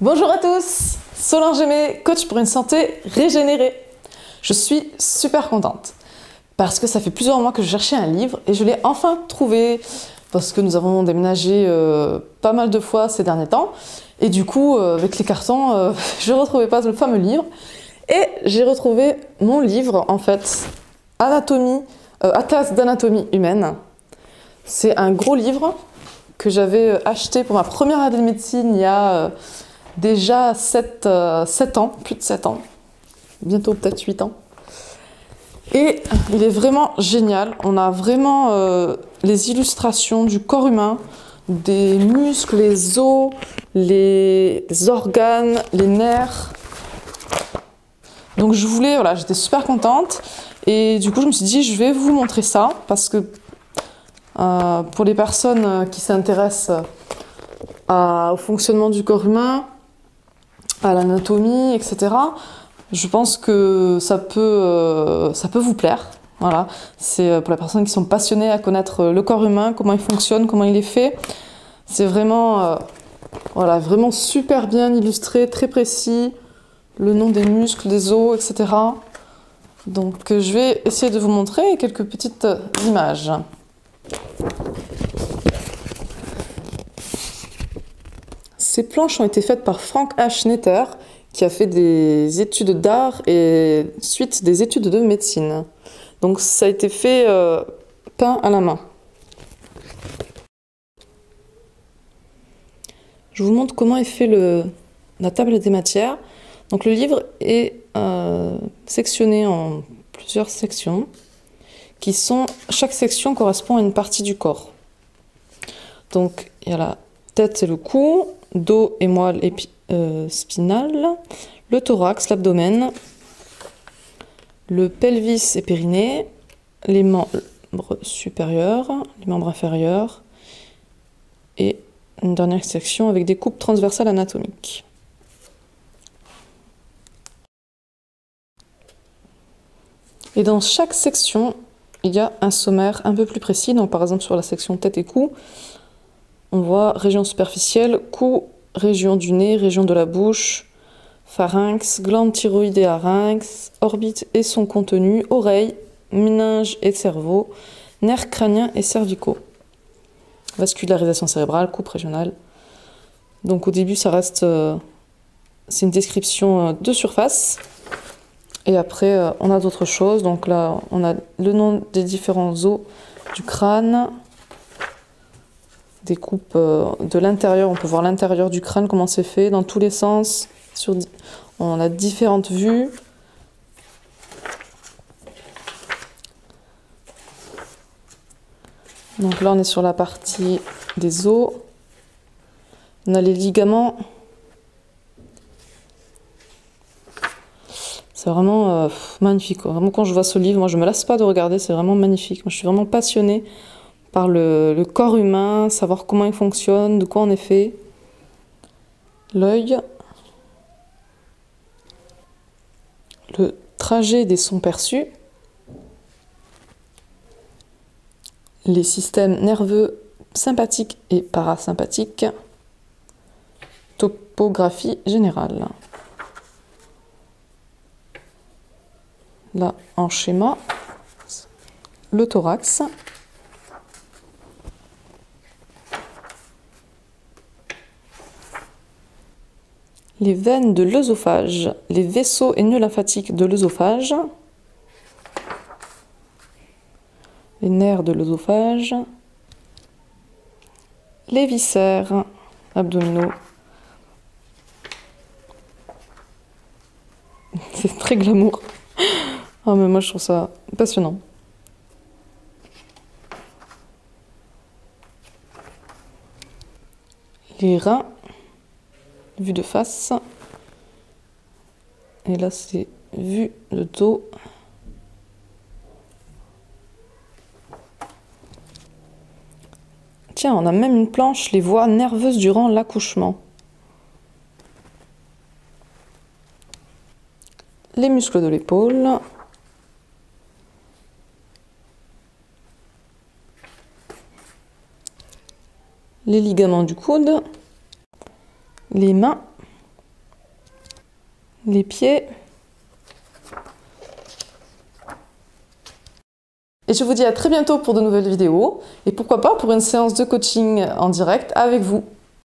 Bonjour à tous, Solange Aimé, coach pour une santé régénérée. Je suis super contente parce que ça fait plusieurs mois que je cherchais un livre et je l'ai enfin trouvé parce que nous avons déménagé pas mal de fois ces derniers temps et du coup avec les cartons je ne retrouvais pas le fameux livre et j'ai retrouvé mon livre en fait, Atlas d'anatomie humaine. C'est un gros livre que j'avais acheté pour ma première année de médecine il y a déjà 7 ans, plus de 7 ans, bientôt peut-être 8 ans. Et il est vraiment génial. On a vraiment les illustrations du corps humain, des muscles, les os, les organes, les nerfs. Donc voilà, j'étais super contente. Et du coup, je me suis dit, je vais vous montrer ça parce que pour les personnes qui s'intéressent au fonctionnement du corps humain, à l'anatomie, etc., je pense que ça peut vous plaire. Voilà. C'est pour les personnes qui sont passionnées à connaître le corps humain, comment il fonctionne, comment il est fait. C'est vraiment, voilà, vraiment super bien illustré, très précis, le nom des muscles, des os, etc. Donc je vais essayer de vous montrer quelques petites images. Ces planches ont été faites par Frank H. Netter, qui a fait des études d'art et ensuite des études de médecine. Donc ça a été fait peint à la main. Je vous montre comment est fait la table des matières. Donc le livre est sectionné en plusieurs sections, chaque section correspond à une partie du corps. Donc il y a la tête et le cou, dos et moelle spinale, le thorax, l'abdomen, le pelvis et périnée, les membres supérieurs, les membres inférieurs et une dernière section avec des coupes transversales anatomiques. Et dans chaque section, il y a un sommaire un peu plus précis. Donc par exemple sur la section tête et cou, on voit région superficielle, cou, région du nez, région de la bouche, pharynx, glande thyroïde et larynx, orbite et son contenu, oreille, méninge et cerveau, nerfs crâniens et cervicaux, vascularisation cérébrale, coupe régionale. Donc au début ça reste, c'est une description de surface. Et après on a d'autres choses. Donc là on a le nom des différents os du crâne, des coupes de l'intérieur, on peut voir l'intérieur du crâne, comment c'est fait, dans tous les sens. On a différentes vues. Donc là, on est sur la partie des os. On a les ligaments. C'est vraiment magnifique. Vraiment, quand je vois ce livre, moi, je ne me lasse pas de regarder. C'est vraiment magnifique. Moi, je suis vraiment passionnée par le corps humain, savoir comment il fonctionne, de quoi on est fait. L'œil. Le trajet des sons perçus. Les systèmes nerveux sympathiques et parasympathiques. Topographie générale. Là, en schéma, le thorax. Les veines de l'œsophage, les vaisseaux et nœuds lymphatiques de l'œsophage, les nerfs de l'œsophage, les viscères abdominaux. C'est très glamour. Ah, mais moi je trouve ça passionnant. Les reins, vue de face. Et là c'est vue de dos. Tiens, on a même une planche, les voies nerveuses durant l'accouchement. Les muscles de l'épaule. Les ligaments du coude. Les mains. les pieds. Et je vous dis à très bientôt pour de nouvelles vidéos et pourquoi pas pour une séance de coaching en direct avec vous.